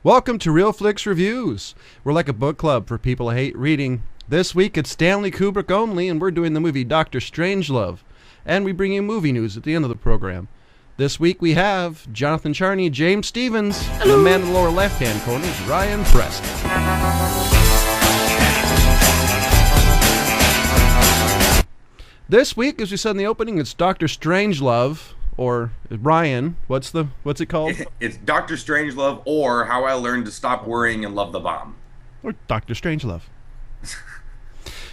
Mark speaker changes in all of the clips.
Speaker 1: Welcome to Real Flix Reviews. We're like a book club for people who hate reading. This week it's Stanley Kubrick only, and we're doing the movie Dr. Strangelove. And we bring you movie news at the end of the program. This week we have Jonathan Charney, James Stevens, and the man in the lower left-hand corner is Ryan Preston. This week, as we said in the opening, it's Dr. Strangelove. Or Ryan, what's it called?
Speaker 2: It's Dr. Strangelove, or How I Learned to Stop Worrying and Love the Bomb. Or
Speaker 1: Dr. Strangelove.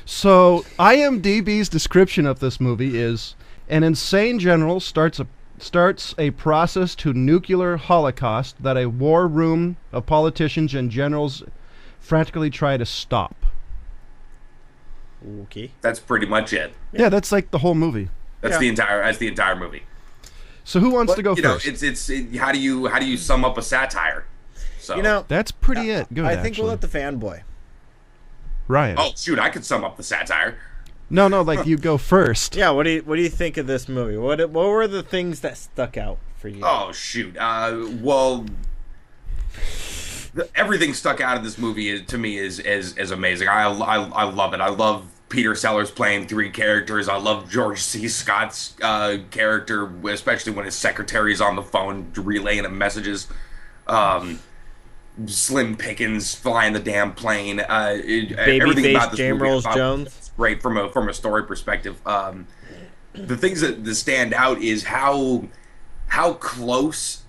Speaker 1: So, IMDb's description of this movie is: an insane general starts a process to nuclear holocaust that a war room of politicians and generals frantically try to stop.
Speaker 3: Okay.
Speaker 2: That's pretty much it.
Speaker 1: Yeah, that's like the whole movie.
Speaker 2: That's the entire movie.
Speaker 1: So who wants to go first?
Speaker 2: How do you sum up a satire? So
Speaker 1: that's pretty it. Good.
Speaker 3: I think we'll let the fanboy.
Speaker 1: Ryan.
Speaker 2: Oh shoot, I could sum up the satire.
Speaker 1: No, like you go first.
Speaker 3: Yeah. What do you think of this movie? What were the things that stuck out for you?
Speaker 2: Oh shoot. Everything stuck out of this movie to me is amazing. I love it. I love Peter Sellers playing three characters. I love George C. Scott's character, especially when his secretary's on the phone relaying him messages. Slim Pickens flying the damn plane. Everything about this movie is great from a story perspective. The things that stand out is how close.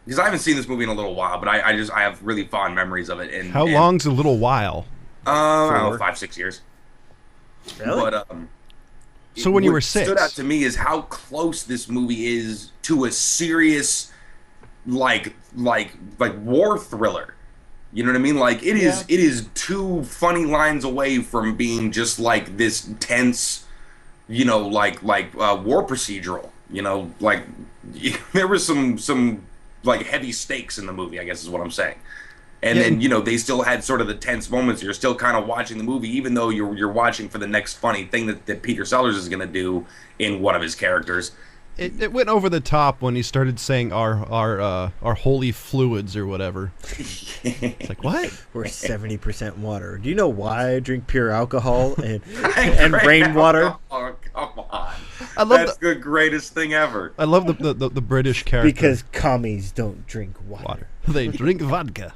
Speaker 2: Because I haven't seen this movie in a little while, but I have really fond memories of it. And
Speaker 1: how long's a little while?
Speaker 2: I don't know, 5-6 years.
Speaker 3: Really?
Speaker 2: But
Speaker 1: so when you were 6,
Speaker 2: what stood out to me is how close this movie is to a serious, like war thriller. You know what I mean? Like it is two funny lines away from being just like this tense, like war procedural. Like there was some like heavy stakes in the movie, I guess is what I'm saying. And then, they still had sort of the tense moments. You're still kind of watching the movie, even though you're watching for the next funny thing that Peter Sellers is going to do in one of his characters.
Speaker 1: It went over the top when he started saying our holy fluids or whatever. It's like, what?
Speaker 3: We're 70% water. Do you know why I drink pure alcohol and rainwater?
Speaker 2: Oh, come on.
Speaker 1: That's
Speaker 2: the greatest thing ever.
Speaker 1: I love the British character.
Speaker 3: Because commies don't drink water.
Speaker 1: They drink vodka.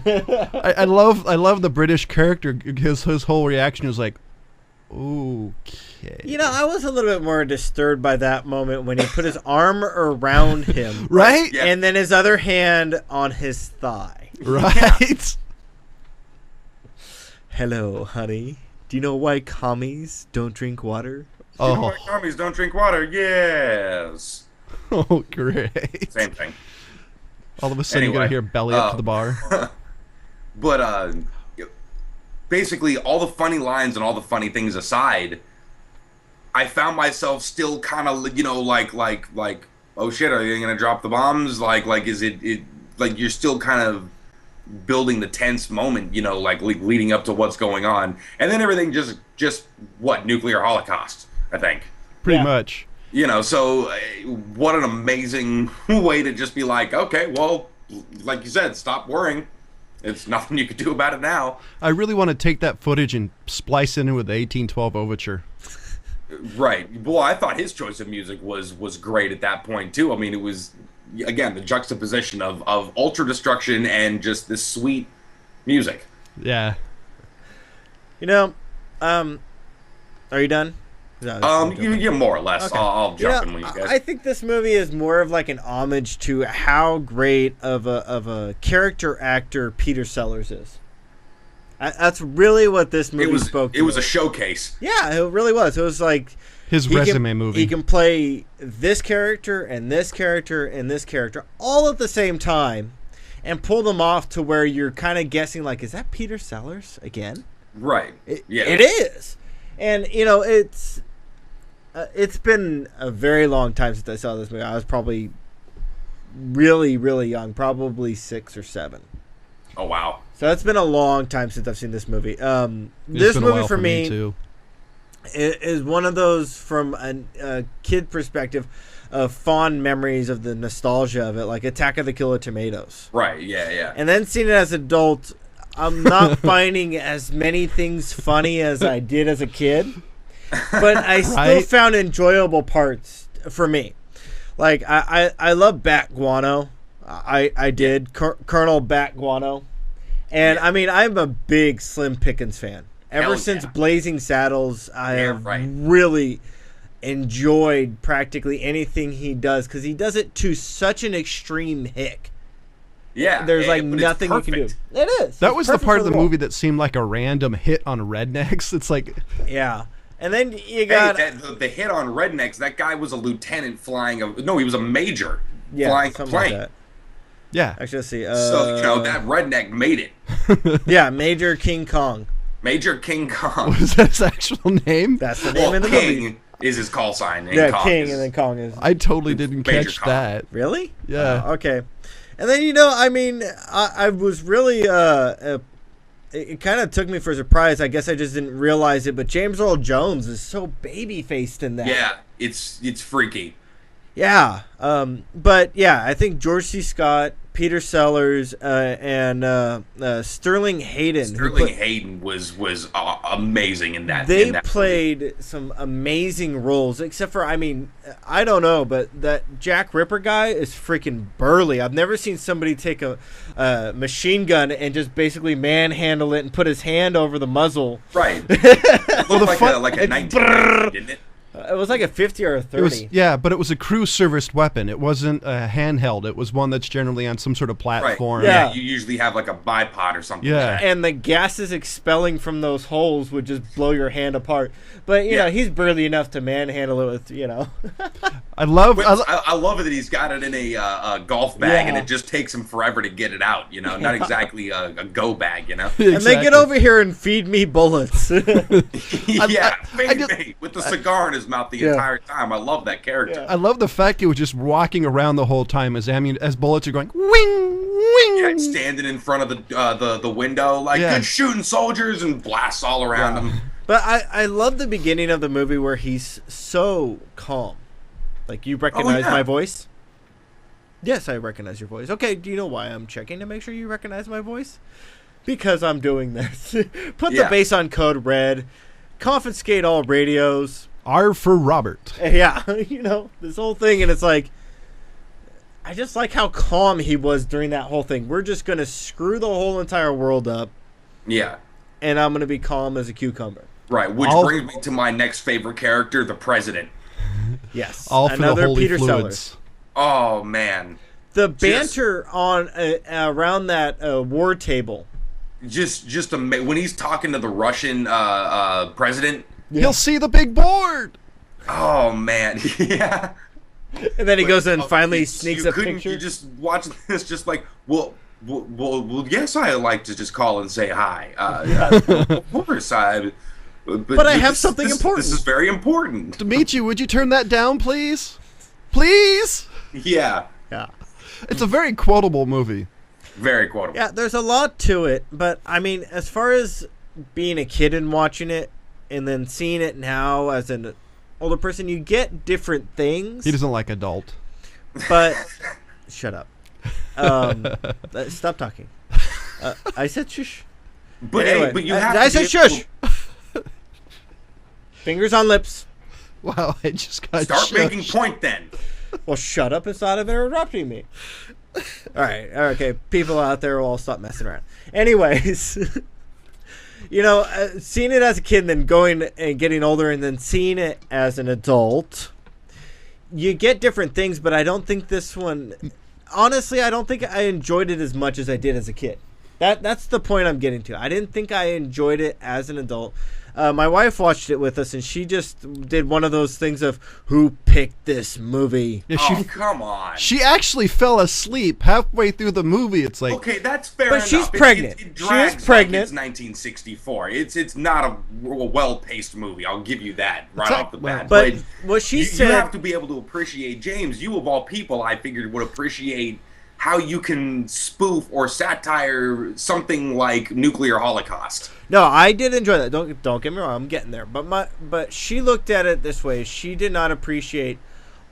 Speaker 1: I love the British character. His whole reaction was like, okay.
Speaker 3: I was a little bit more disturbed by that moment when he put his arm around him,
Speaker 1: right?
Speaker 2: Yeah.
Speaker 3: And then his other hand on his thigh.
Speaker 1: Right.
Speaker 3: Hello, honey. Do you know why commies don't drink water?
Speaker 2: Do you know why commies don't drink water? Yes.
Speaker 1: Oh, great.
Speaker 2: Same thing.
Speaker 1: All of a sudden, you're going to hear belly up to the bar.
Speaker 2: But basically, all the funny lines and all the funny things aside, I found myself still kind of, like, oh shit, are they going to drop the bombs? Like, is it like you're still kind of building the tense moment, like leading up to what's going on, and then everything just nuclear holocaust, I think.
Speaker 1: Pretty much.
Speaker 2: So what an amazing way to just be like, okay, well, like you said, stop worrying. It's nothing you could do about it now.
Speaker 1: I really want to take that footage and splice it in with the 1812 Overture.
Speaker 2: Right. Well, I thought his choice of music was great at that point, too. I mean, it was, again, the juxtaposition of ultra destruction and just this sweet music.
Speaker 1: Yeah.
Speaker 3: Are you done?
Speaker 2: Yeah, more or less.
Speaker 3: Okay.
Speaker 2: I'll jump in when you guys.
Speaker 3: I think this movie is more of like an homage to how great of a character actor Peter Sellers is. That's really what this movie spoke to.
Speaker 2: It was a showcase.
Speaker 3: Yeah, it really was. It was like
Speaker 1: his resume movie.
Speaker 3: He can play this character and this character and this character all at the same time and pull them off to where you're kind of guessing, like, is that Peter Sellers again?
Speaker 2: Right. Yeah.
Speaker 3: It is. And, it's been a very long time since I saw this movie. I was probably really, really young, probably 6 or 7.
Speaker 2: Oh, wow.
Speaker 3: So it's been a long time since I've seen this movie. This movie for me
Speaker 1: too.
Speaker 3: is one of those from a kid perspective. fond memories of the nostalgia of it, like Attack of the Killer Tomatoes.
Speaker 2: Right, yeah.
Speaker 3: And then seeing it as an adult, I'm not finding as many things funny as I did as a kid. But I still found enjoyable parts for me. Like, I love Bat Guano. I did. Colonel Bat Guano. And, I mean, I'm a big Slim Pickens fan. Ever since Blazing Saddles, I have really enjoyed practically anything he does, because he does it to such an extreme hick.
Speaker 2: Yeah.
Speaker 3: There's like nothing you can do. It is.
Speaker 1: That was the part of the movie that seemed like a random hit on rednecks. It's like...
Speaker 3: Yeah. And then you got...
Speaker 2: the hit on rednecks, that guy was a lieutenant flying a... No, he was a major flying a plane.
Speaker 3: Like that.
Speaker 1: Yeah.
Speaker 3: Actually, let's see.
Speaker 2: So, that redneck made it.
Speaker 3: Yeah, Major King Kong.
Speaker 2: Major King Kong.
Speaker 1: Was that his actual name?
Speaker 3: That's the name of the
Speaker 2: King
Speaker 3: movie.
Speaker 2: Is his call sign. And
Speaker 3: Yeah,
Speaker 2: Kong
Speaker 3: King,
Speaker 2: is,
Speaker 3: and then Kong is...
Speaker 1: I totally didn't
Speaker 2: Major
Speaker 1: catch
Speaker 2: Kong.
Speaker 1: that.
Speaker 3: Really?
Speaker 1: Yeah.
Speaker 3: Okay. And then, I mean, I was really... it kind of took me for a surprise. I guess I just didn't realize it, but James Earl Jones is so baby-faced in that.
Speaker 2: Yeah, it's freaky.
Speaker 3: Yeah. But, yeah, I think George C. Scott, Peter Sellers, and Sterling Hayden.
Speaker 2: Sterling Hayden was amazing in that.
Speaker 3: They
Speaker 2: in that
Speaker 3: played
Speaker 2: movie.
Speaker 3: some amazing roles, except for, I mean, I don't know, but that Jack Ripper guy is freaking burly. I've never seen somebody take a machine gun and just basically manhandle it and put his hand over the muzzle.
Speaker 2: Right. It looked like a 1990, didn't it?
Speaker 3: It was like a 50 or a 30.
Speaker 1: But it was a crew-serviced weapon. It wasn't a handheld. It was one that's generally on some sort of platform.
Speaker 2: Right.
Speaker 3: Yeah.
Speaker 2: You usually have like a bipod or something.
Speaker 1: Yeah.
Speaker 3: And the gases expelling from those holes would just blow your hand apart. But, you know, he's burly enough to manhandle it with,
Speaker 1: I love it
Speaker 2: that he's got it in a golf bag, and it just takes him forever to get it out, Not exactly a go bag,
Speaker 3: Exactly. And they get over here and feed me bullets.
Speaker 2: Feed me with the cigar in his mouth the entire time. I love that character.
Speaker 1: I love the fact he was just walking around the whole time as bullets are going wing wing.
Speaker 2: Yeah, standing in front of the window like good shooting soldiers, and blasts all around him.
Speaker 3: But I love the beginning of the movie where he's so calm. Like, you recognize my voice? Yes, I recognize your voice. Okay, do you know why I'm checking to make sure you recognize my voice? Because I'm doing this. Put the bass on code red. Confiscate all radios.
Speaker 1: R for Robert.
Speaker 3: Yeah, this whole thing, and it's like, I just like how calm he was during that whole thing. We're just going to screw the whole entire world up.
Speaker 2: Yeah.
Speaker 3: And I'm going to be calm as a cucumber.
Speaker 2: Right, which brings me to my next favorite character, the president.
Speaker 3: Yes.
Speaker 1: All for
Speaker 3: another
Speaker 1: the holy
Speaker 3: Peter
Speaker 1: fluids.
Speaker 3: Sellers.
Speaker 2: Oh, man.
Speaker 3: The banter on around that war table.
Speaker 2: Just when he's talking to the Russian president.
Speaker 1: He'll see the big board.
Speaker 2: Oh, man. Yeah.
Speaker 3: And then he goes and finally sneaks a picture.
Speaker 2: You just watch this just like, well, yes, I like to just call and say hi. Of course, but
Speaker 3: I have something important.
Speaker 2: This is very important.
Speaker 1: Dimitri, would you turn that down, please? Please?
Speaker 2: Yeah.
Speaker 3: Yeah.
Speaker 1: It's a very quotable movie.
Speaker 2: Very quotable.
Speaker 3: Yeah, there's a lot to it, but I mean, as far as being a kid and watching it, and then seeing it now as an older person, you get different things.
Speaker 1: He doesn't like adult.
Speaker 3: But shut up. Stop talking. I said shush.
Speaker 2: But
Speaker 3: anyway,
Speaker 2: hey, but you have.
Speaker 3: I said shush. Fingers on lips.
Speaker 1: Wow, I just got
Speaker 2: Start making point then.
Speaker 3: Well, shut up and stop interrupting me. All right, okay. People out there will all stop messing around. Anyways, seeing it as a kid and then going and getting older and then seeing it as an adult, you get different things, but I don't think this one... Honestly, I don't think I enjoyed it as much as I did as a kid. That's the point I'm getting to. I didn't think I enjoyed it as an adult. My wife watched it with us, and she just did one of those things of, who picked this movie?
Speaker 1: Yeah,
Speaker 2: come on.
Speaker 1: She actually fell asleep halfway through the movie. It's like...
Speaker 2: Okay, that's fair
Speaker 3: but
Speaker 2: enough.
Speaker 3: She's pregnant.
Speaker 2: It drags
Speaker 3: she is pregnant.
Speaker 2: Like it's 1964. It's not a well-paced movie. I'll give you that off the bat.
Speaker 3: But what she said...
Speaker 2: You have to be able to appreciate James. You, of all people, I figured would appreciate how you can spoof or satire something like nuclear holocaust.
Speaker 3: No, I did enjoy that. Don't get me wrong. I'm getting there. But she looked at it this way. She did not appreciate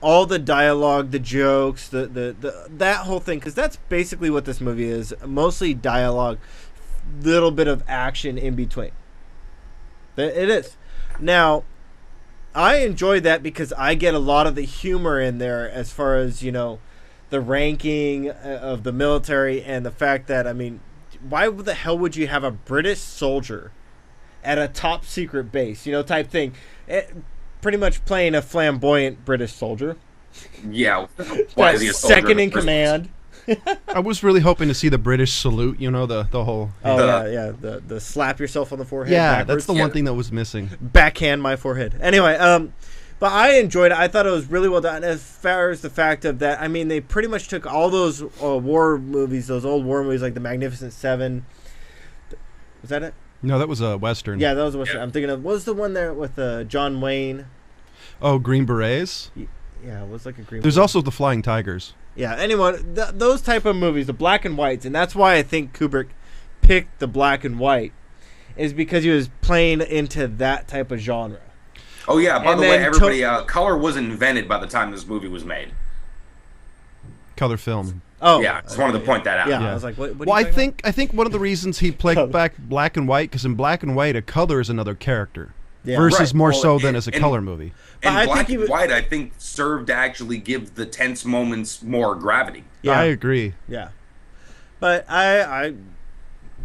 Speaker 3: all the dialogue, the jokes, the that whole thing, because that's basically what this movie is. Mostly dialogue, little bit of action in between. It is. Now, I enjoy that because I get a lot of the humor in there as far as, you know, the ranking of the military and the fact that, I mean, why the hell would you have a British soldier at a top secret base, you know, type thing? Pretty much playing a flamboyant British soldier.
Speaker 2: Yeah. Why is he a soldier
Speaker 3: second in command?
Speaker 1: I was really hoping to see the British salute, you know, the whole...
Speaker 3: The slap yourself on the forehead.
Speaker 1: Yeah,
Speaker 3: backwards.
Speaker 1: that's the one thing that was missing.
Speaker 3: Backhand my forehead. Anyway, but I enjoyed it. I thought it was really well done. As far as the fact of that, I mean, they pretty much took all those war movies, those old war movies like The Magnificent Seven. Was that it?
Speaker 1: No, that was a Western.
Speaker 3: Yeah, that was a Western. Yeah. I'm thinking of, what was the one there with John Wayne?
Speaker 1: Oh, Green Berets?
Speaker 3: Yeah, it was like a Green
Speaker 1: There's
Speaker 3: Beret.
Speaker 1: also The Flying Tigers.
Speaker 3: Yeah, anyway, those type of movies, the black and whites, and that's why I think Kubrick picked the black and white, is because he was playing into that type of genre.
Speaker 2: Oh, yeah, by the way, everybody, color was invented by the time this movie was made.
Speaker 1: Color film.
Speaker 3: Oh,
Speaker 2: yeah, just wanted to point that out.
Speaker 3: Yeah, I was like, what
Speaker 1: well, I think one of the reasons he played back black and white, because in black and white, a color is another character, versus more so than as a color movie.
Speaker 2: And black and white, I think, served to actually give the tense moments more gravity.
Speaker 1: Yeah, I agree.
Speaker 3: Yeah, but I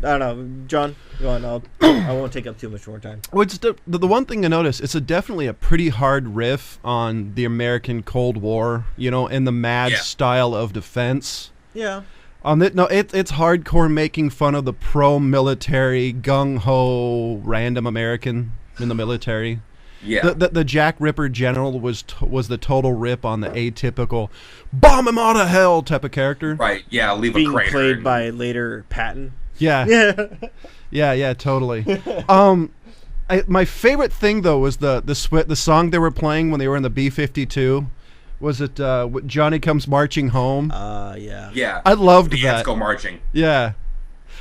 Speaker 3: don't know, John. Go on. I won't take up too much more time.
Speaker 1: Well, it's the one thing to notice. It's definitely a pretty hard riff on the American Cold War, you know, and the mad style of defense.
Speaker 3: Yeah.
Speaker 1: It's hardcore making fun of the pro-military, gung-ho, random American in the military.
Speaker 2: Yeah.
Speaker 1: The Jack Ripper general was the total rip on the atypical bomb him out of hell type of character.
Speaker 2: Right. Yeah. Leave
Speaker 3: being
Speaker 2: a crater.
Speaker 3: Played by later Patton.
Speaker 1: Yeah. Yeah, totally. My favorite thing though was the song they were playing when they were in the B-52. Was it Johnny Comes Marching Home?
Speaker 3: Yeah.
Speaker 2: Yeah.
Speaker 1: I loved
Speaker 2: the
Speaker 1: that.
Speaker 2: Ants Go Marching.
Speaker 1: Yeah.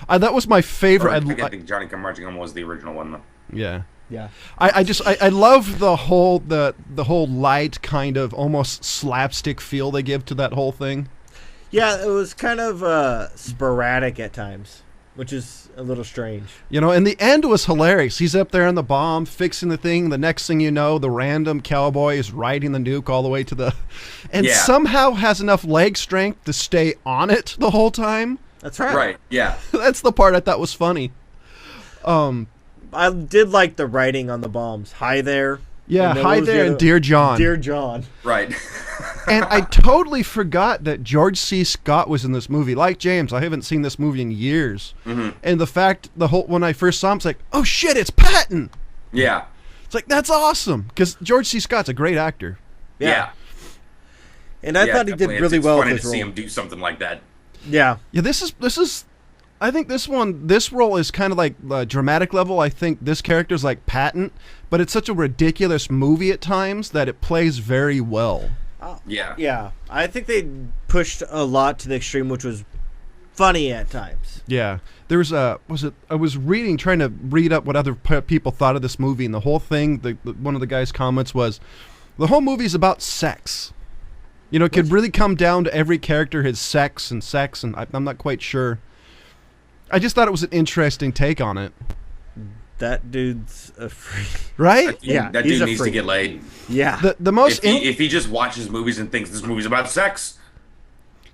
Speaker 1: That was my favorite.
Speaker 2: I think Johnny Come Marching Home was the original one though.
Speaker 1: Yeah.
Speaker 3: Yeah.
Speaker 1: I love the whole light kind of almost slapstick feel they give to that whole thing.
Speaker 3: Yeah, it was kind of sporadic at times, which is a little strange.
Speaker 1: You know, and the end was hilarious. He's up there on the bomb, fixing the thing. The next thing you know, the random cowboy is riding the nuke all the way to the... And somehow has enough leg strength to stay on it the whole time.
Speaker 3: That's right.
Speaker 2: Right, yeah.
Speaker 1: That's the part I thought was funny.
Speaker 3: I did like the writing on the bombs. Hi there.
Speaker 1: Yeah, hi there, and Dear John.
Speaker 3: Dear John.
Speaker 2: Right.
Speaker 1: And I totally forgot that George C. Scott was in this movie. Like James, I haven't seen this movie in years. Mm-hmm. And the fact, when I first saw him, it's like, oh shit, it's Patton.
Speaker 2: Yeah.
Speaker 1: It's like, that's awesome. Because George C. Scott's a great actor.
Speaker 2: Yeah.
Speaker 3: And I thought he did really well with his role.
Speaker 2: It's funny to see him do something like that.
Speaker 3: Yeah.
Speaker 1: Yeah, this is... I think this role is kind of like dramatic level. I think this character's like Patton, but it's such a ridiculous movie at times that it plays very well.
Speaker 2: Yeah.
Speaker 3: Yeah. I think they pushed a lot to the extreme, which was funny at times.
Speaker 1: Yeah. There was I was trying to read up what other people thought of this movie, and the whole thing, one of the guy's comments was, the whole movie's about sex. You know, it could really come down to every character, his sex, and I'm not quite sure. I just thought it was an interesting take on it.
Speaker 3: That dude's a freak.
Speaker 1: Right?
Speaker 2: That dude needs to get laid.
Speaker 3: Yeah.
Speaker 1: The most...
Speaker 2: If he just watches movies and thinks this movie's about sex.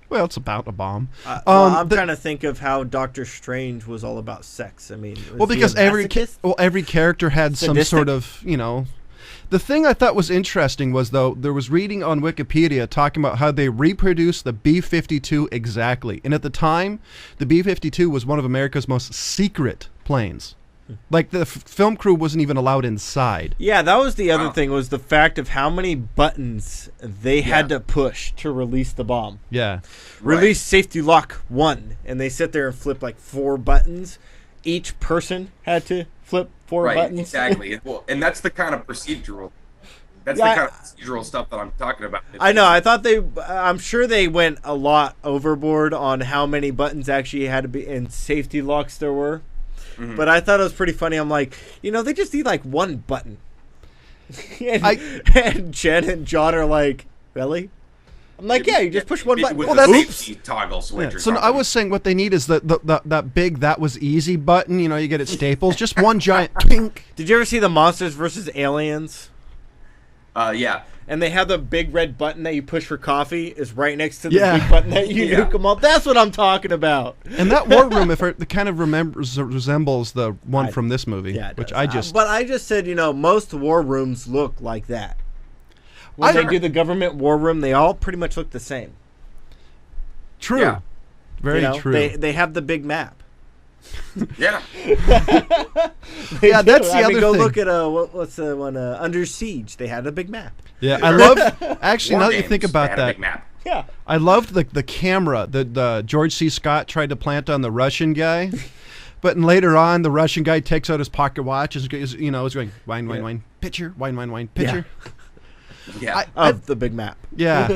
Speaker 1: Well, it's about a bomb.
Speaker 3: I'm trying to think of how Doctor Strange was all about sex. I mean...
Speaker 1: because every character had some sort of, you know... The thing I thought was interesting was, though, there was reading on Wikipedia talking about how they reproduced the B-52 exactly. And at the time, the B-52 was one of America's most secret planes. Like, the film crew wasn't even allowed inside.
Speaker 3: Yeah, that was the other thing, was the fact of how many buttons they had to push to release the bomb.
Speaker 1: Yeah.
Speaker 3: Release safety lock 1. And they sit there and flip like 4 buttons. Each person had to flip 4 buttons.
Speaker 2: Exactly. Well, and that's the kind of procedural. That's the kind of procedural stuff that I'm talking about.
Speaker 3: I know. I'm sure they went a lot overboard on how many buttons actually had to be and safety locks there were. Mm-hmm. But I thought it was pretty funny. I'm like, they just need like 1 button. And Jen and John are like, Really? I'm like, yeah, you just push one button.
Speaker 2: With
Speaker 3: Well,
Speaker 2: the
Speaker 3: that's
Speaker 2: safety toggle switch.
Speaker 1: Yeah.
Speaker 2: Or
Speaker 1: So
Speaker 2: something.
Speaker 1: I was saying what they need is that big "that was easy" button. You know, you get it Staples. Just one giant twink.
Speaker 3: Did you ever see the Monsters vs. Aliens?
Speaker 2: Yeah.
Speaker 3: And they have the big red button that you push for coffee is right next to the
Speaker 1: Yeah.
Speaker 3: big button that you
Speaker 2: Yeah.
Speaker 3: nuke them all. That's what I'm talking about.
Speaker 1: And that war room, if it kind of resembles the one
Speaker 3: I-
Speaker 1: from this movie,
Speaker 3: Yeah, it
Speaker 1: which
Speaker 3: does.
Speaker 1: I just.
Speaker 3: But I just said, most war rooms look like that. When they do the government war room, they all pretty much look the same.
Speaker 1: True.
Speaker 2: Yeah.
Speaker 1: Very true.
Speaker 3: They have the big map.
Speaker 2: Yeah.
Speaker 1: Yeah, that's the
Speaker 3: I
Speaker 1: other
Speaker 3: mean, go
Speaker 1: thing.
Speaker 3: look at what's the one Under Siege. They had a big map.
Speaker 1: Yeah, I love. Actually,
Speaker 2: War
Speaker 1: now that you
Speaker 2: games,
Speaker 1: think
Speaker 2: they
Speaker 1: about
Speaker 2: had a
Speaker 1: that,
Speaker 2: big map.
Speaker 3: Yeah.
Speaker 1: I loved the camera that George C. Scott tried to plant on the Russian guy. But later on, the Russian guy takes out his pocket watch and is going wine, wine, wine, pitcher, wine, wine, wine, pitcher.
Speaker 2: Yeah.
Speaker 3: Of the big map.
Speaker 1: Yeah,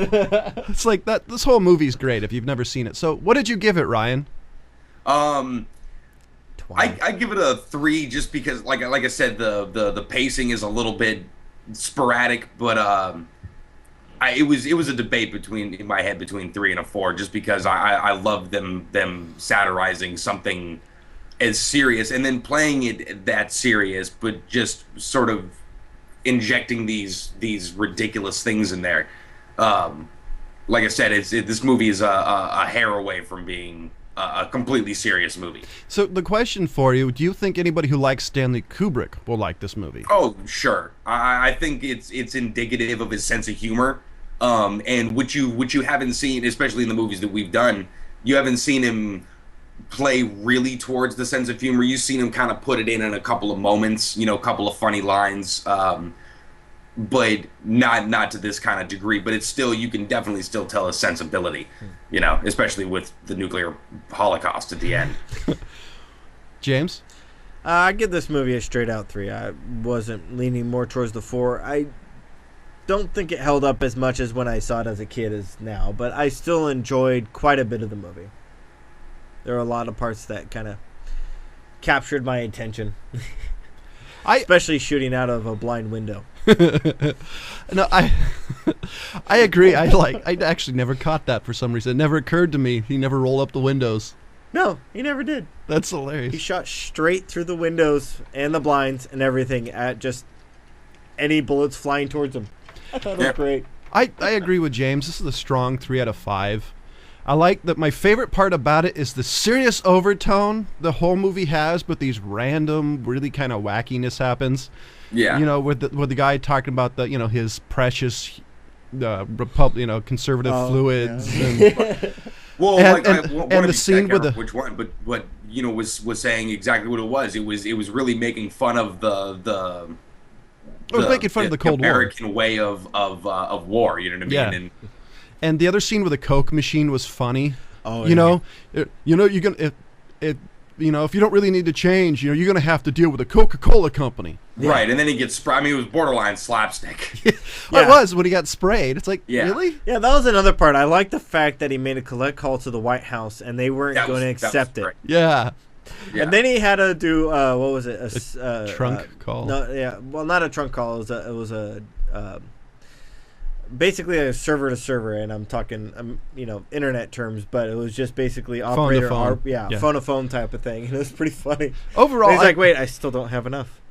Speaker 1: it's like that. This whole movie's great if you've never seen it. So, what did you give it, Ryan?
Speaker 2: I give it a 3 just because, like I said, the pacing is a little bit sporadic, but it was a debate in my head between 3 and a 4, just because I love them satirizing something as serious and then playing it that serious, but just sort of injecting these ridiculous things in there. Like I said, this movie is a hair away from being a completely serious movie.
Speaker 1: So, the question for you: do you think anybody who likes Stanley Kubrick will like this movie?
Speaker 2: Oh, sure. I think it's indicative of his sense of humor, and which you haven't seen, especially in the movies that we've done. You haven't seen him play really towards the sense of humor. You've seen him kind of put it in a couple of moments, a couple of funny lines, but not to this kind of degree. But it's still, you can definitely still tell a sensibility, especially with the nuclear holocaust at the end.
Speaker 1: James?
Speaker 3: I give this movie a straight out 3. I wasn't leaning more towards the 4. I don't think it held up as much as when I saw it as a kid as now, but I still enjoyed quite a bit of the movie. There are a lot of parts that kind of captured my attention. Especially shooting out of a blind window.
Speaker 1: No, I agree. I actually never caught that for some reason. It never occurred to me. He never rolled up the windows.
Speaker 3: No, he never did.
Speaker 1: That's hilarious.
Speaker 3: He shot straight through the windows and the blinds and everything at just any bullets flying towards him. I thought it was great.
Speaker 1: I agree with James. This is a strong 3 out of 5. I like that. My favorite part about it is the serious overtone the whole movie has, but these random, really kind of wackiness happens.
Speaker 2: Yeah.
Speaker 1: With the guy talking about his precious, conservative fluids.
Speaker 3: Yeah.
Speaker 1: And,
Speaker 2: Well,
Speaker 1: and the scene with
Speaker 2: which one, but was saying exactly what it was. It was really making fun of
Speaker 1: making fun of the Cold War.
Speaker 2: American way of war. You know what I mean?
Speaker 1: Yeah. And the other scene with the Coke machine was funny.
Speaker 2: Oh,
Speaker 1: You're gonna if you don't really need to change, you're gonna have to deal with the Coca-Cola company.
Speaker 2: Yeah. Right, and then he gets sprayed. I mean, it was borderline slapstick.
Speaker 1: Well, it was when he got sprayed. It's like, really?
Speaker 3: Yeah, that was another part. I like the fact that he made a collect call to the White House, and they weren't going to accept it.
Speaker 1: Yeah.
Speaker 3: And then he had to do what was it?
Speaker 1: A trunk call.
Speaker 3: No, yeah. Well, not a trunk call. It was a basically a server to server, and I'm talking internet terms, but it was just basically operator
Speaker 1: phone.
Speaker 3: Phone to phone type of thing. And it was pretty funny.
Speaker 1: Overall,
Speaker 3: and he's like, wait, I still don't have enough.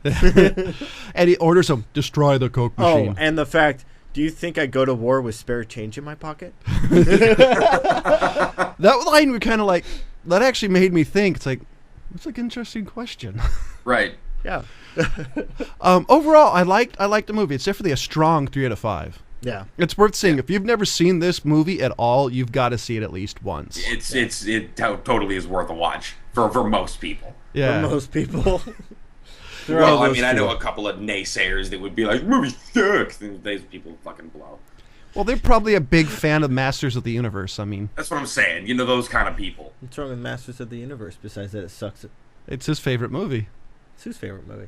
Speaker 1: And he orders him, destroy the Coke machine.
Speaker 3: Oh, and the fact, do you think I go to war with spare change in my pocket?
Speaker 1: That line we kind of like, that actually made me think. It's like, that's like an interesting question.
Speaker 2: Right.
Speaker 3: Yeah.
Speaker 1: Overall, I liked the movie. It's definitely a strong 3 out of 5.
Speaker 3: Yeah.
Speaker 1: It's worth seeing. If you've never seen this movie at all, you've got to see it at least once.
Speaker 2: It totally is worth a watch for most people.
Speaker 1: Yeah.
Speaker 3: For most people.
Speaker 2: Well, I mean, I know a couple of naysayers that would be like, movie sucks. And those people fucking blow.
Speaker 1: Well, they're probably a big fan of Masters of the Universe. I mean,
Speaker 2: that's what I'm saying. Those kind of people.
Speaker 3: What's wrong with Masters of the Universe besides that it sucks?
Speaker 1: It's his favorite movie.
Speaker 3: It's whose favorite movie?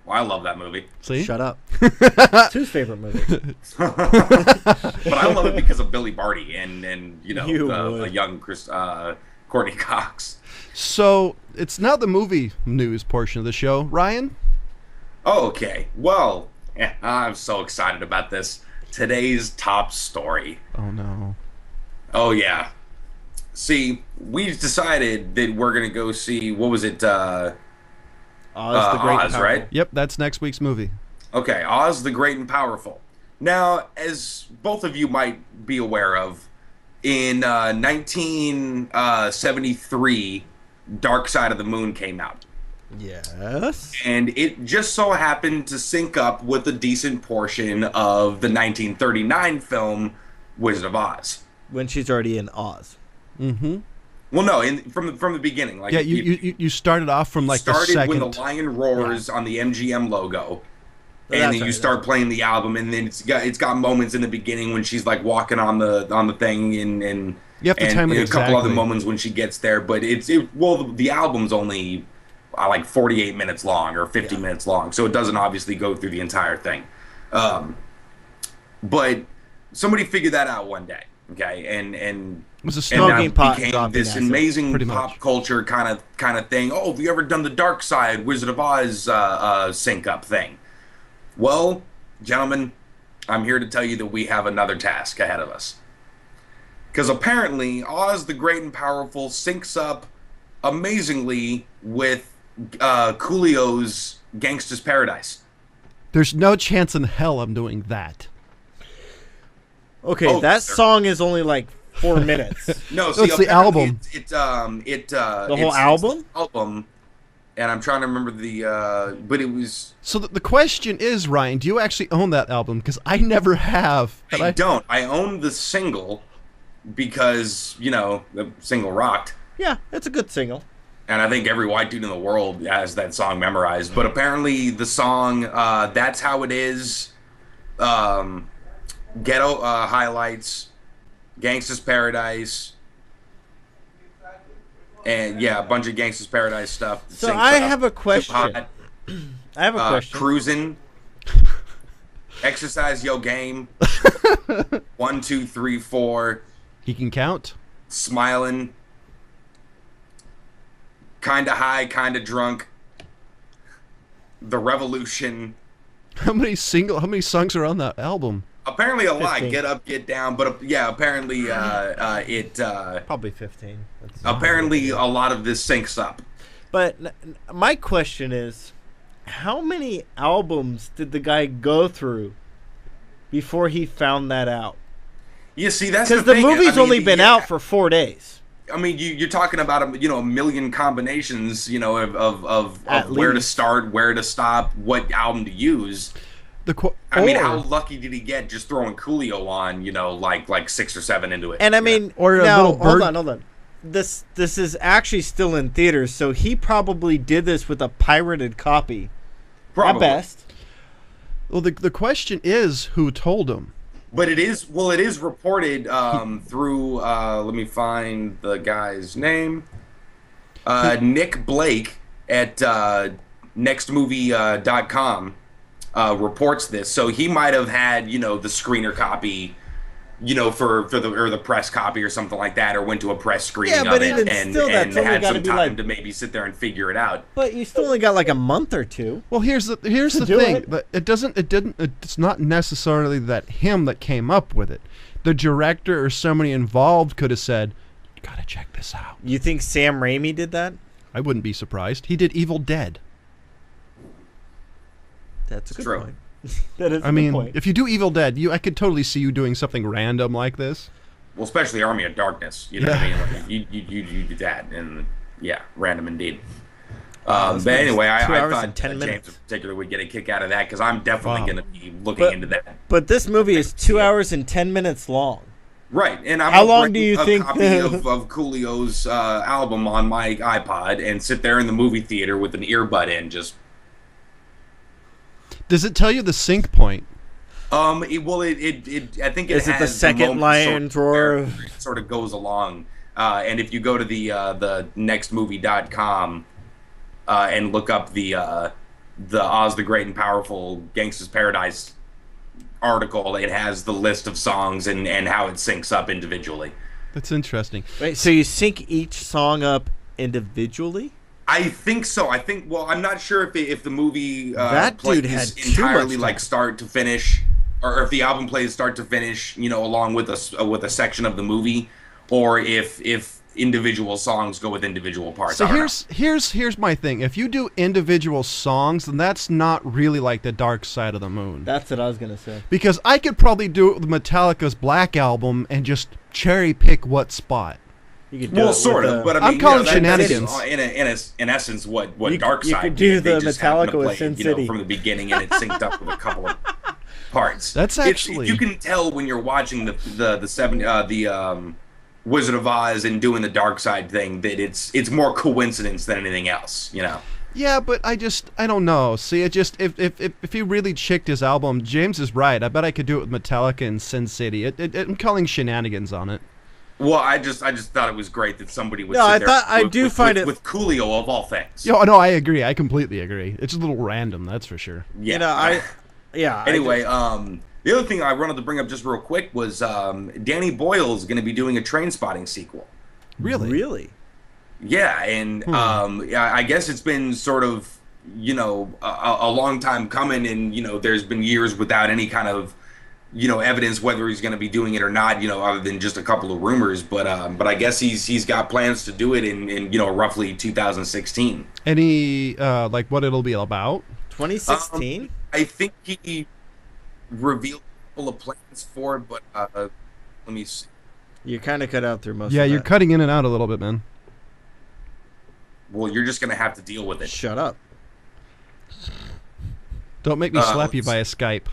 Speaker 2: Well, I love that movie.
Speaker 1: See?
Speaker 3: Shut up. It's whose favorite movie?
Speaker 2: But I love it because of Billy Barty and a young Courtney Cox.
Speaker 1: So it's now the movie news portion of the show. Ryan?
Speaker 2: Oh, okay. Well, I'm so excited about this. today's top story.
Speaker 1: Oh no.
Speaker 2: Oh yeah. See, we decided that we're gonna go see, what was it?
Speaker 3: Oz the Great and
Speaker 2: Oz,
Speaker 3: Powerful.
Speaker 2: right?
Speaker 1: Yep, that's next week's movie.
Speaker 2: Okay, Oz the Great and Powerful. Now, as both of you might be aware of, in 1973, Dark Side of the Moon came out.
Speaker 3: Yes.
Speaker 2: And it just so happened to sync up with a decent portion of the 1939 film Wizard of Oz.
Speaker 3: When she's already in Oz.
Speaker 1: Mm-hmm.
Speaker 2: Well, no, from the beginning. Like,
Speaker 1: Yeah, you started off from like the
Speaker 2: started
Speaker 1: second.
Speaker 2: when the lion roars on the MGM logo.
Speaker 3: That's
Speaker 2: And then you
Speaker 3: right,
Speaker 2: start playing the album, and then it's got moments in the beginning when she's like walking on the thing, and
Speaker 1: You have to time it
Speaker 2: a couple other
Speaker 1: exactly.
Speaker 2: moments when she gets there. But the album's only like 48 minutes long or 50 minutes long, so it doesn't obviously go through the entire thing. But somebody figured that out one day, okay, and
Speaker 1: It was a
Speaker 2: and
Speaker 3: Smoking
Speaker 2: that
Speaker 3: pot
Speaker 2: became
Speaker 3: dropping
Speaker 2: this
Speaker 3: acid,
Speaker 2: amazing
Speaker 1: pretty
Speaker 2: pop
Speaker 1: much.
Speaker 2: culture kind of thing. Oh, have you ever done the Dark Side Wizard of Oz sync up thing? Well, gentlemen, I'm here to tell you that we have another task ahead of us. Because apparently, Oz the Great and Powerful syncs up amazingly with Coolio's Gangsta's Paradise.
Speaker 1: There's no chance in hell I'm doing that.
Speaker 3: Okay,
Speaker 2: Oh,
Speaker 3: that
Speaker 2: sir.
Speaker 3: song is only like 4 minutes.
Speaker 2: No,
Speaker 1: So it's the
Speaker 2: apparently
Speaker 1: album.
Speaker 3: The whole album?
Speaker 2: It's the album, and I'm trying to remember but it was.
Speaker 1: So the question is, Ryan, do you actually own that album? Because I never have. And
Speaker 2: I don't. I own the single because the single rocked.
Speaker 3: Yeah, it's a good single.
Speaker 2: And I think every white dude in the world has that song memorized. But apparently the song, That's How It Is, Ghetto Highlights, Gangsta's Paradise, and a bunch of Gangsta's Paradise stuff.
Speaker 3: So I have a question. I have a question.
Speaker 2: Cruising, Exercise Yo Game, 1, 2, 3, 4,
Speaker 1: He can count.
Speaker 2: Smiling, Kinda High, Kinda Drunk, The Revolution.
Speaker 1: How many songs are on that album?
Speaker 2: Apparently a lot.
Speaker 3: 15.
Speaker 2: Get Up, Get Down. But apparently
Speaker 3: Probably 15.
Speaker 2: apparently a lot of this syncs up.
Speaker 3: But my question is, how many albums did the guy go through before he found that out?
Speaker 2: You see, that's
Speaker 3: Because the
Speaker 2: thing.
Speaker 3: movie's only been out for 4 days.
Speaker 2: I mean, you're talking about a million combinations, of
Speaker 3: At
Speaker 2: where to
Speaker 3: least.
Speaker 2: start, where to stop, what album to use. I mean, how lucky did he get just throwing Coolio on, like 6 or 7 into it?
Speaker 3: And I mean,
Speaker 1: Or a
Speaker 3: now,
Speaker 1: little bird-
Speaker 3: hold on. This is actually still in theaters, so he probably did this with a pirated copy.
Speaker 2: Probably.
Speaker 3: At best.
Speaker 1: Well, the question is, who told him?
Speaker 2: But it is reported through, let me find the guy's name, Nick Blake at nextmovie.com reports this. So he might have had, the screener copy, for the press copy or something like that, or went to a press screening
Speaker 3: Yeah, but
Speaker 2: of it
Speaker 3: even
Speaker 2: and
Speaker 3: still, that's only
Speaker 2: had
Speaker 3: gotta
Speaker 2: some
Speaker 3: be
Speaker 2: time
Speaker 3: like-
Speaker 2: to maybe sit there and figure it out.
Speaker 3: But you still only got like a month or two.
Speaker 1: Well, here's the
Speaker 3: do
Speaker 1: thing.
Speaker 3: it.
Speaker 1: It's not necessarily that him that came up with it. The director or somebody involved could have said, "You gotta check this out."
Speaker 3: You think Sam Raimi did that?
Speaker 1: I wouldn't be surprised. He did Evil Dead.
Speaker 3: That's a good
Speaker 2: True.
Speaker 3: point. That is a
Speaker 1: I
Speaker 3: good
Speaker 1: mean,
Speaker 3: point.
Speaker 1: if you do Evil Dead, I could totally see you doing something random like this.
Speaker 2: Well, especially Army of Darkness, you know what I
Speaker 1: Yeah.
Speaker 2: mean? Like, you do that, and random indeed.
Speaker 3: this
Speaker 2: But anyway,
Speaker 3: movie's 2
Speaker 2: I
Speaker 3: hours
Speaker 2: thought
Speaker 3: and 10
Speaker 2: James
Speaker 3: minutes.
Speaker 2: in particular would get a kick out of that, because I'm definitely
Speaker 1: Wow.
Speaker 2: going to be looking into that.
Speaker 3: But this movie is 2 hours and 10 minutes long.
Speaker 2: Right, and I'm
Speaker 3: How
Speaker 2: gonna
Speaker 3: long
Speaker 2: bring
Speaker 3: do you
Speaker 2: a
Speaker 3: think-
Speaker 2: copy of Coolio's album on my iPod and sit there in the movie theater with an earbud in, just
Speaker 1: Does it tell you the sync point?
Speaker 2: I think it
Speaker 3: Is it
Speaker 2: has
Speaker 3: the second
Speaker 2: moment
Speaker 3: lion's
Speaker 2: sort of
Speaker 3: roar?
Speaker 2: where it sort of goes along. And if you go to the nextmovie.com and look up the Oz the Great and Powerful Gangsta's Paradise article, it has the list of songs and how it syncs up individually.
Speaker 1: That's interesting.
Speaker 3: Wait, so you sync each song up individually?
Speaker 2: I think so. I'm not sure if the movie
Speaker 3: That
Speaker 2: plays
Speaker 3: dude had too
Speaker 2: entirely
Speaker 3: much
Speaker 2: like
Speaker 3: time.
Speaker 2: start to finish, or if the album plays start to finish, along with a section of the movie, or if individual songs go with individual parts.
Speaker 1: So here's my thing. If you do individual songs, then that's not really like the Dark Side of the Moon.
Speaker 3: That's what I was gonna say.
Speaker 1: Because I could probably do it with Metallica's Black Album and just cherry pick what spot.
Speaker 3: You could do
Speaker 2: sort of, but I mean,
Speaker 1: I'm calling shenanigans.
Speaker 2: In essence, what Dark Side
Speaker 3: you could do
Speaker 2: they
Speaker 3: the
Speaker 2: just happened
Speaker 3: Metallica
Speaker 2: to
Speaker 3: with
Speaker 2: play,
Speaker 3: Sin City
Speaker 2: from the beginning, and it synced up with a couple of parts.
Speaker 1: That's actually
Speaker 2: you can tell when you're watching the Wizard of Oz and doing the Dark Side thing that it's more coincidence than anything else,
Speaker 1: Yeah, but I don't know. See, if he really chicked his album, James is right. I bet I could do it with Metallica and Sin City. I'm calling shenanigans on it.
Speaker 2: Well, I just thought it was great that somebody would.
Speaker 3: No,
Speaker 2: sit
Speaker 3: I
Speaker 2: there
Speaker 3: find it
Speaker 2: with Coolio of all things.
Speaker 1: No, I agree. I completely agree. It's a little random, that's for sure.
Speaker 2: Yeah. Anyway,
Speaker 3: I
Speaker 2: the other thing I wanted to bring up just real quick was Danny Boyle's going to be doing a Trainspotting sequel.
Speaker 1: Really?
Speaker 2: Yeah, and I guess it's been sort of a long time coming, and there's been years without any kind of evidence whether he's going to be doing it or not, other than just a couple of rumors. But I guess he's got plans to do it in roughly 2016.
Speaker 1: Any like what it'll be about?
Speaker 3: 2016.
Speaker 2: I think he revealed a couple of plans for it, but let me see.
Speaker 3: You kind of cut out through most.
Speaker 1: Yeah,
Speaker 3: of
Speaker 1: you're
Speaker 3: that.
Speaker 1: cutting in and out a little bit, man.
Speaker 2: Well, you're just going to have to deal with it.
Speaker 3: Shut up.
Speaker 1: Don't make me slap you via Skype.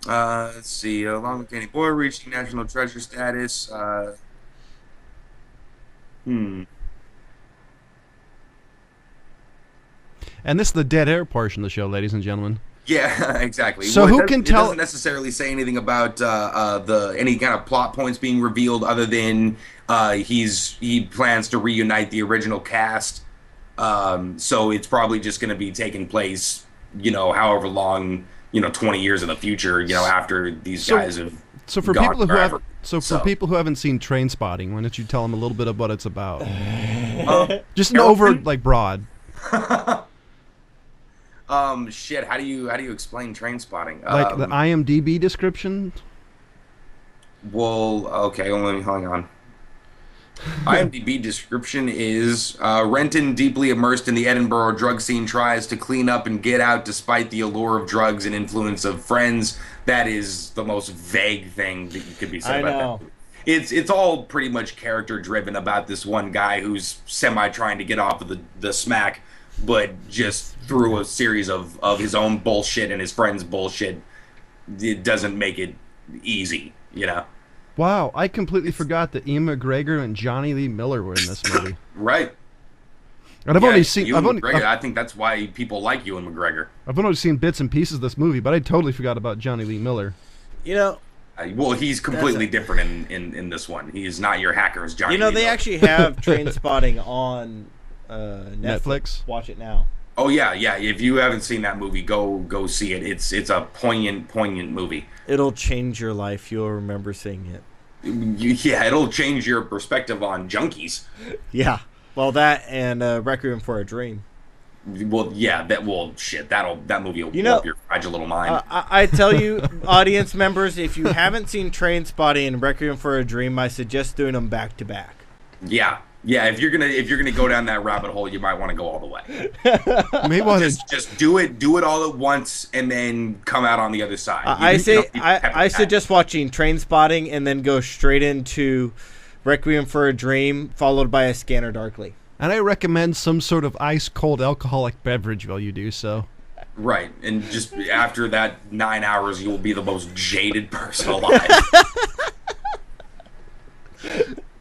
Speaker 2: Let's see. Along with Danny Boyle reaching national treasure status.
Speaker 1: And this is the dead air portion of the show, ladies and gentlemen.
Speaker 2: Yeah, exactly.
Speaker 1: So who can tell?
Speaker 2: It doesn't necessarily say anything about any kind of plot points being revealed, other than he plans to reunite the original cast. So it's probably just going to be taking place, however long. 20 years in the future, after these guys have
Speaker 1: for
Speaker 2: gone
Speaker 1: people
Speaker 2: forever.
Speaker 1: For people who haven't seen Trainspotting, why don't you tell them a little bit of what it's about? Just an broad.
Speaker 2: Shit. How do you explain Trainspotting?
Speaker 1: Like the IMDb description?
Speaker 2: Well, okay. Let me hang on. IMDb description is Renton, deeply immersed in the Edinburgh drug scene, tries to clean up and get out despite the allure of drugs and influence of friends. That is the most vague thing that you could be said about that. It's all pretty much character driven about this one guy who's semi trying to get off of the smack, but just through a series of his own bullshit and his friends' bullshit, it doesn't make it easy,
Speaker 1: Wow, I completely forgot that Ian McGregor and Johnny Lee Miller were in this movie.
Speaker 2: Right.
Speaker 1: And I've only seen.
Speaker 2: I think that's why people like Ewan McGregor.
Speaker 1: I've only seen bits and pieces of this movie, but I totally forgot about Johnny Lee Miller.
Speaker 2: Well, he's completely different in this one. He is not your hacker's Johnny. Lee
Speaker 3: they
Speaker 2: Miller.
Speaker 3: actually have Trainspotting on Netflix. Watch it now.
Speaker 2: Oh yeah. If you haven't seen that movie, go see it. It's a poignant movie.
Speaker 3: It'll change your life. You'll remember seeing it.
Speaker 2: Yeah, it'll change your perspective on junkies.
Speaker 3: Yeah. Well, that and Requiem for a Dream.
Speaker 2: Well, yeah. That movie will warp your fragile little mind.
Speaker 3: I tell you, audience members, if you haven't seen Trainspotting and Requiem for a Dream, I suggest doing them back to back.
Speaker 2: Yeah. Yeah, if you're gonna go down that rabbit hole, you might want to go all the way.
Speaker 1: May want to
Speaker 2: just do it all at once, and then come out on the other side.
Speaker 3: I suggest watching Trainspotting and then go straight into Requiem for a Dream, followed by A Scanner Darkly.
Speaker 1: And I recommend some sort of ice cold alcoholic beverage while you do so.
Speaker 2: Right, and just after that 9 hours, you will be the most jaded person alive.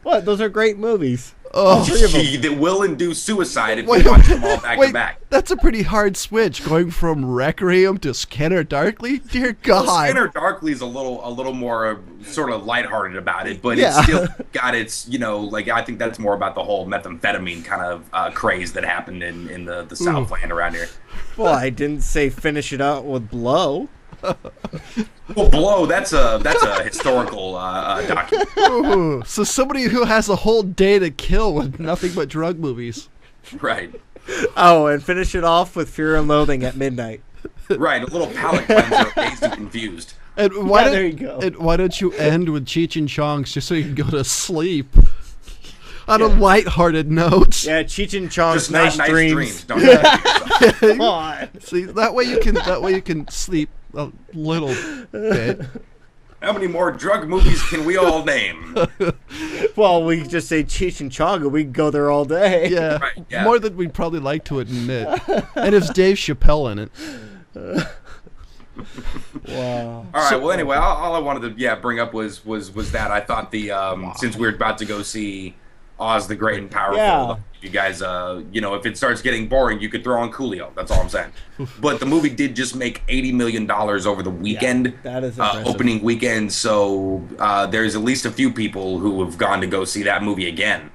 Speaker 3: What? Those are great movies.
Speaker 1: Oh,
Speaker 2: that will induce suicide if you watch them all back to back.
Speaker 1: That's a pretty hard switch, going from Requiem to Scanner Darkly. Dear God,
Speaker 2: well, Scanner Darkly is a little more sort of lighthearted about it, but it's still got its I think that's more about the whole methamphetamine kind of craze that happened in the Southland around here.
Speaker 3: Well, I didn't say finish it out with Blow.
Speaker 2: Well, Blow, that's a historical document.
Speaker 1: Ooh, so somebody who has a whole day to kill with nothing but drug movies.
Speaker 2: Right.
Speaker 3: Oh, and finish it off with Fear and Loathing at midnight.
Speaker 2: Right, a little palate cleanser, Dazed and Confused.
Speaker 1: And why
Speaker 3: there you go.
Speaker 1: And why don't you end with Cheech and Chong's just so you can go to sleep on a lighthearted note?
Speaker 3: Yeah, Cheech and Chong's
Speaker 2: Just not nice
Speaker 3: dreams.
Speaker 2: Don't do that.
Speaker 3: Come on.
Speaker 1: See, that way you can sleep a little bit.
Speaker 2: How many more drug movies can we all name?
Speaker 3: Well, we could just say Cheech and Chong and we can go there all day.
Speaker 1: Yeah,
Speaker 2: Right, yeah.
Speaker 1: more than we'd probably like to admit. And it's Dave Chappelle in it.
Speaker 3: Wow.
Speaker 2: All right. Well, anyway, all I wanted to bring up was that I thought since we were about to go see Oz the Great and Powerful, if you guys if it starts getting boring, you could throw on Coolio. That's all I'm saying. But the movie did just make $80 million over the weekend.
Speaker 3: That is impressive.
Speaker 2: Opening weekend. So there's at least a few people who have gone to go see that movie again.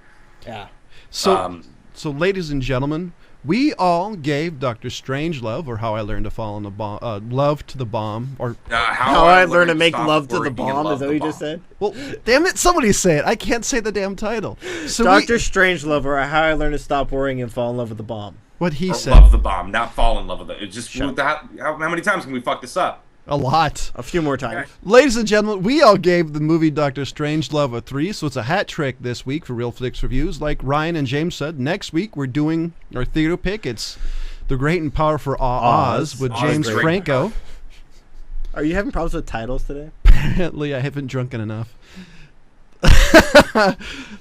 Speaker 3: Yeah.
Speaker 1: So, ladies and gentlemen, we all gave Dr. Strangelove, or How I Learned to Fall in the Bomb, Love to the Bomb, or
Speaker 3: How I Learned to Make
Speaker 2: Stop
Speaker 3: Love to the
Speaker 2: Worrying and
Speaker 3: Bomb.
Speaker 2: Love
Speaker 3: Is that
Speaker 2: the
Speaker 3: what you
Speaker 2: Bomb.
Speaker 3: just said?
Speaker 1: well, damn it, somebody say it. I can't say the damn title. So
Speaker 3: Dr. Strangelove, or How I Learned to Stop Worrying and Fall in Love with the Bomb.
Speaker 1: what he
Speaker 2: Or
Speaker 1: said,
Speaker 2: Love the Bomb, not fall in love with it. It's just how many times can we fuck this up?
Speaker 1: a lot.
Speaker 3: A few more times.
Speaker 1: Ladies and gentlemen, we all gave the movie Dr. Strangelove a 3, so it's a hat trick this week for Real Flix Reviews. Like Ryan and James said, next week we're doing our theater pick. It's The Great and Powerful Oz with
Speaker 2: Oz
Speaker 1: James
Speaker 2: Great and
Speaker 1: Franco.
Speaker 3: Are you having problems with titles today?
Speaker 1: Apparently, I haven't drunken enough.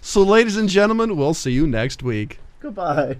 Speaker 1: So, ladies and gentlemen, we'll see you next week.
Speaker 3: Goodbye.